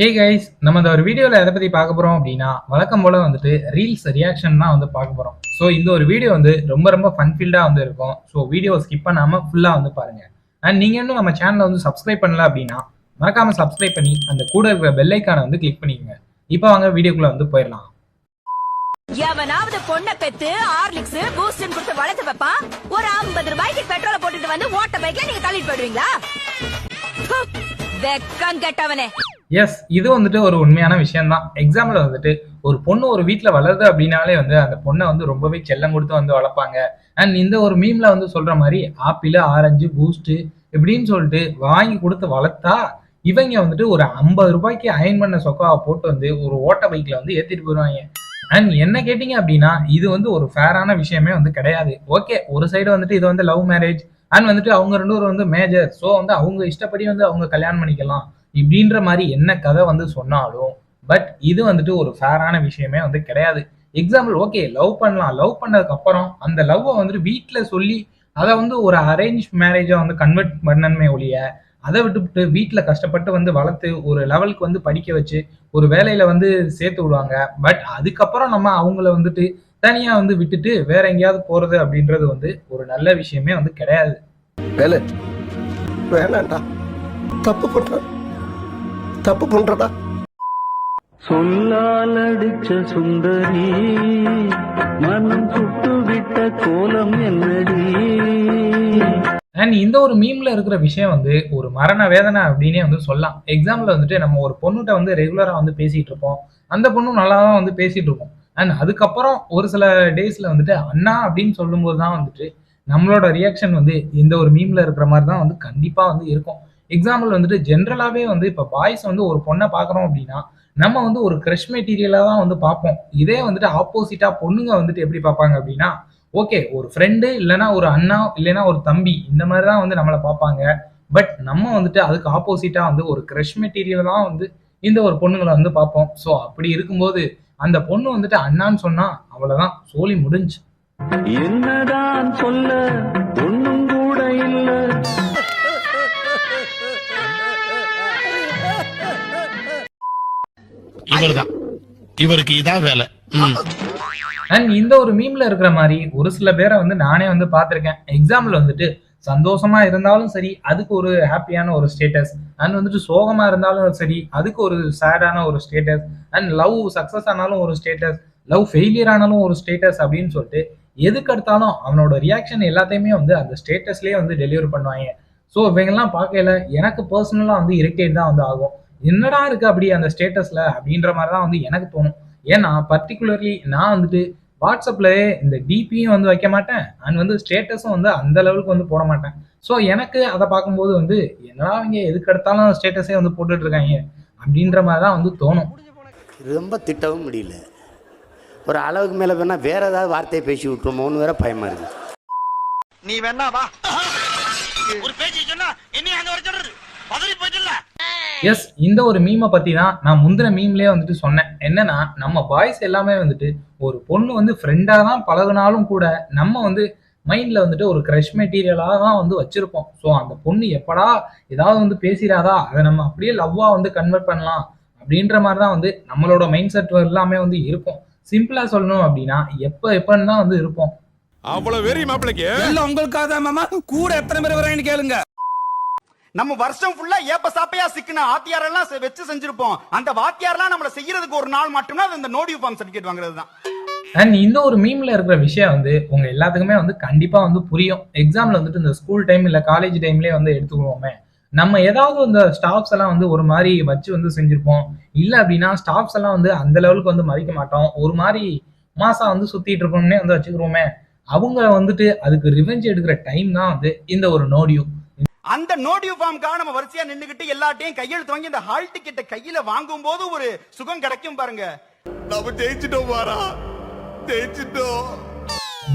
Hey guys, நம்ம இந்த ஒரு வீடியோவில் எதை பற்றி பார்க்க போகிறோம் அப்படின்னா வழக்கம் போல் வந்துட்டு ரீல்ஸ் ரியாக்ஷன் தான் வந்து பார்க்க போகிறோம். ஸோ இந்த ஒரு வீடியோ வந்து ரொம்ப ஃபன் ஃபீல்டாக வந்து இருக்கும். ஸோ வீடியோ ஸ்கிப் பண்ணாமல் ஃபுல்லாக வந்து பாருங்கள். அண்ட் நீங்கள் இன்னும் நம்ம சேனலை வந்து சப்ஸ்கிரைப் பண்ணல அப்படின்னா மறக்காமல் சப்ஸ்கிரைப் பண்ணி அந்த கூட இருக்கிற பெல் ஐக்கானை வந்து கிளிக் பண்ணிக்கோங்க. இப்போ வாங்க வீடியோக்குள்ளே வந்து போயிடலாம். எவனாவது பொண்ணை பெத்து ஹார்லிக்ஸ் பூஸ்ட் கொடுத்து வளர்த்து வைப்பான். ஒரு 50 ரூபாய்க்கு பெட்ரோலை போட்டுட்டு வந்து ஓட்ட பைக்ல நீங்க தள்ளிட்டு போயிடுவீங்களா? வெக்கம் கெட்டவனே. எஸ், இது வந்துட்டு ஒரு உண்மையான விஷயம் தான். எக்ஸாம்பிள் வந்துட்டு ஒரு பொண்ணு ஒரு வீட்டில் வளருது அப்படின்னாலே வந்து அந்த பொண்ணை வந்து ரொம்பவே செல்லம் கொடுத்து வந்து வளர்ப்பாங்க. அண்ட் இந்த ஒரு மீம்ல வந்து சொல்ற மாதிரி ஆப்பிள், ஆரஞ்சு, பூஸ்ட் இப்படின்னு சொல்லிட்டு வாங்கி கொடுத்து வளர்த்தா இவங்க வந்துட்டு ஒரு 50 ரூபாய்க்கு அயன் பண்ண சொக்காவை போட்டு வந்து ஒரு ஓட்ட பைக்ல வந்து ஏத்திட்டு போயிருவாங்க. அண்ட் என்ன கேட்டீங்க அப்படின்னா இது வந்து ஒரு ஃபேரான விஷயமே வந்து கிடையாது. ஓகே, ஒரு சைடு வந்துட்டு இது வந்து லவ் மேரேஜ் அண்ட் வந்துட்டு அவங்க ரெண்டு பேரும் வந்து மேஜர், ஸோ வந்து அவங்க இஷ்டப்படி வந்து அவங்க கல்யாணம் பண்ணிக்கலாம் இப்படின்ற மாதிரி என்ன கதை வந்து சொன்னாலும் பட் இது வந்துட்டு ஒரு ஃபேரான விஷயமே வந்து கிடையாது. எக்ஸாம்பிள், ஓகே லவ் பண்ணலாம், லவ் பண்ணதுக்கு அப்புறம் அந்த லவ்வை வந்துட்டு வீட்டில் சொல்லி அதை வந்து ஒரு அரேஞ்ச் மேரேஜை வந்து கன்வெர்ட் பண்ணணுமே ஒழிய அதை விட்டுவிட்டு வீட்டில் கஷ்டப்பட்டு வந்து வளர்த்து ஒரு லெவலுக்கு வந்து படிக்க வச்சு ஒரு வேலையில வந்து சேர்த்து விடுவாங்க. பட் அதுக்கப்புறம் நம்ம அவங்கள வந்துட்டு தனியா வந்து விட்டுட்டு வேற எங்கேயாவது போறது அப்படின்றது வந்து ஒரு நல்ல விஷயமே வந்து கிடையாது. வேணாண்டா, தப்பு பண்ற தப்பு பண்றடா. சொல்லால் அடிச்ச சுந்தரி மனம் சுட்டு விட்ட கோலம் என்னடி. அண்ட் இந்த ஒரு மீம்ல இருக்கிற விஷயம் வந்து ஒரு மரண வேதனை அப்படின்னே வந்து சொல்லலாம். எக்ஸாம்பிள் வந்துட்டு நம்ம ஒரு பொண்ணுகிட்ட வந்து ரெகுலரா வந்து பேசிட்டு இருப்போம், அந்த பொண்ணும் நல்லா தான் வந்து பேசிட்டு இருப்போம். அண்ட் அதுக்கப்புறம் ஒரு சில டேஸ்ல வந்துட்டு அண்ணா அப்படின்னு சொல்லும்போது தான் வந்துட்டு நம்மளோட ரியாக்ஷன் வந்து இந்த ஒரு மீம்ல இருக்கிற மாதிரி தான் வந்து கண்டிப்பா வந்து இருக்கும். எக்ஸாம்பிள் வந்துட்டு ஜென்ரலாவே வந்து இப்போ பாய்ஸ் வந்து ஒரு பொண்ணை பார்க்குறோம் அப்படின்னா நம்ம வந்து ஒரு க்ரஷ் மெட்டீரியலாக தான் வந்து பார்ப்போம். இதே வந்துட்டு ஆப்போசிட்டா பொண்ணுங்க வந்துட்டு எப்படி பார்ப்பாங்க அப்படின்னா ஓகே ஒரு ஃப்ரெண்டு இல்லைன்னா ஒரு அண்ணா இல்லைன்னா ஒரு தம்பி இந்த மாதிரி தான் வந்து நம்மளை பார்ப்பாங்க. பட் நம்ம வந்துட்டு அதுக்கு ஆப்போசிட்டா வந்து ஒரு க்ரஷ் மெட்டீரியல் தான் வந்து இந்த ஒரு பொண்ணுங்களை வந்து பார்ப்போம். ஸோ அப்படி இருக்கும்போது அந்த பொண்ணு வந்துட்டு அண்ணான்னு சொன்னா அவ்வளவுதான், சோலி முடிஞ்சு. என்னதான் சொல்ல ஒண்ணும் கூட இல்ல. இவர்தான், இவருக்கு இதான் வேலை. அண்ட் இந்த ஒரு மீம்ல இருக்கிற மாதிரி ஒரு சில பேரை வந்து நானே வந்து பார்த்துருக்கேன். எக்ஸாம்பிள் வந்துட்டு சந்தோஷமா இருந்தாலும் சரி அதுக்கு ஒரு ஹாப்பியான ஒரு ஸ்டேட்டஸ், அண்ட் வந்துட்டு சோகமா இருந்தாலும் சரி அதுக்கு ஒரு சேடான ஒரு ஸ்டேட்டஸ், அண்ட் லவ் சக்சஸ் ஆனாலும் ஒரு ஸ்டேட்டஸ், லவ் ஃபெயிலியர் ஆனாலும் ஒரு ஸ்டேட்டஸ் அப்படின்னு சொல்லிட்டு எதுக்கு எடுத்தாலும் அவனோட ரியாக்ஷன் எல்லாத்தையுமே வந்து அந்த ஸ்டேட்டஸ்லேயே வந்து டெலிவரி பண்ணுவாங்க. ஸோ இவங்கெல்லாம் பார்க்கல எனக்கு பர்சனலாக வந்து இரிட்டேட் தான் வந்து ஆகும். என்னடா இருக்கு அப்படி அந்த ஸ்டேட்டஸ்ல அப்படின்ற மாதிரி தான் வந்து எனக்கு தோணும். ஏன்னா பர்டிகுலர்லி நான் வந்துட்டு வாட்ஸ்அப்ல இந்த டிபியும் வந்து வைக்க மாட்டேன் அண்ட் வந்து ஸ்டேட்டஸும் வந்து அந்த லெவலுக்கு வந்து போட மாட்டேன். ஸோ எனக்கு அதை பார்க்கும்போது வந்து என்னடா அவங்க எதுக்கு எடுத்தாலும் ஸ்டேட்டஸே வந்து போட்டுட்டு இருக்காங்க அப்படின்ற மாதிரி தான் வந்து தோணும். ரொம்ப திட்டவும் முடியல, ஒரு அளவுக்கு மேல வேணா வேற ஏதாவது வார்த்தையை பேசி விட்டுருமோன்னு வேற பயமா இருக்கு. நீ வேணா வா, ஒரு பேச்சு சொன்னா என்ன அங்க வர சொல்றது, பதறி போயிட்டல. எஸ், இந்த ஒரு மீமை பத்தி தான் நான் முந்தின மீம்லயே வந்துட்டு சொன்னேன். என்னன்னா நம்ம பாய்ஸ் எல்லாமே வந்துட்டு ஒரு பொண்ணு வந்து ஃப்ரெண்டா தான் பழகுனாலும் கூட நம்ம வந்து மைண்ட்ல வந்துட்டு ஒரு கிரஷ் மெட்டீரியலாக தான் வந்து வச்சிருப்போம். ஸோ அந்த பொண்ணு எப்படா ஏதாவது வந்து பேசிடாதா அதை நம்ம அப்படியே லவ்வா வந்து கன்வெர்ட் பண்ணலாம் அப்படின்ற மாதிரி தான் வந்து நம்மளோட மைண்ட் செட் எல்லாமே வந்து இருக்கும். சிம்பிளா சொல்லணும் அப்படின்னா எப்பன்னு தான் வந்து இருப்போம். அவ்வளவு வெறி மாப்பிளைக்கு எல்லாம் உங்களுக்காக தான் மாமா. கூட எத்தனை பேர் வராங்கன்னு கேளுங்க. நம்ம வருஷம் ஃபுல்லா ஏப்ப சாப்பையா சிக்கின ஆத்தியார் எல்லாம் வச்சு செஞ்சிருப்போம். அந்த வாத்தியாரெல்லாம் நம்மள செய்யறதுக்கு ஒரு நாள் மட்டும்தான் அது இந்த நோ டியூ ஃபார்ம் சர்டிபிகேட் வாங்குறது தான். அண்ட் இந்த ஒரு மீம்ல இருக்கிற விஷயம் வந்து உங்க எல்லாத்துக்குமே வந்து கண்டிப்பா வந்து புரியும். எக்ஸாம்பிள் வந்துட்டு இந்த ஸ்கூல் டைம் இல்ல காலேஜ் டைம்லயே வந்து எடுத்துக்குவோமே, நம்ம ஏதாவது இந்த ஸ்டாஃப்ஸ் எல்லாம் வந்து ஒரு மாதிரி வச்சு வந்து செஞ்சிருப்போம். இல்ல அப்படின்னா ஸ்டாஃப்ஸ் எல்லாம் வந்து அந்த லெவலுக்கு வந்து மதிக்க மாட்டோம், ஒரு மாதிரி மாசா வந்து சுத்திட்டு இருக்கோம்னே வந்து வச்சுக்கிறோமே. அவங்க வந்துட்டு அதுக்கு ரிவெஞ்ச் எடுக்கிற டைம் தான் வந்து இந்த ஒரு நோ டியூ. அந்த நோ டியூ ஃபார்முக்காக நம்ம வரிசையா நின்னுகிட்டு எல்லாட்டையும் கையெழுத்து வாங்கி இந்த ஹால் டிக்கெட்டை கையில வாங்கும் போது ஒரு சுகம் கிடைக்கும் பாருங்க. நம்ம ஜெயிச்சிட்டோம் பாரா, ஜெயிச்சிட்டோம்.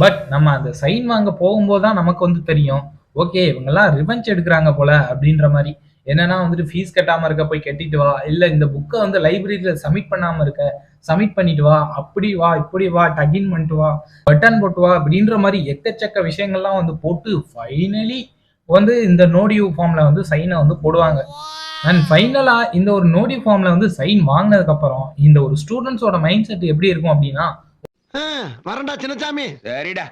பட் நம்ம அந்த சைன் வாங்க போகும்போது தான் நமக்கு வந்து தெரியும் ஓகே இவங்கெல்லாம் ரிவெஞ்ச் எடுக்கிறாங்க போல அப்படின்ற மாதிரி. என்னன்னா வந்துட்டு ஃபீஸ் கட்டாம இருக்க போய் கட்டிட்டு வா, இல்ல இந்த புக்கை வந்து லைப்ரரியில சப்மிட் பண்ணாம இருக்க சப்மிட் பண்ணிட்டு வா, அப்படி வா இப்படி வா, டகின் பண்ணிட்டு வா, பட்டன் போட்டு வா அப்படின்ற மாதிரி எக்கச்சக்க விஷயங்கள்லாம் வந்து போட்டு ஃபைனலி வந்து இந்த நோடியூ ஃபார்ம்ல வந்து சைனை வந்து போடுவாங்க. அண்ட் ஃபைனலா இந்த ஒரு நோடியூ ஃபார்ம்ல வந்து சைன் வாங்கினதுக்கு அப்புறம் இந்த ஒரு ஸ்டூடெண்ட்ஸோட மைண்ட் செட் எப்படி இருக்கும் அப்படின்னா, வரண்டா சின்னசாமி. சரிடா.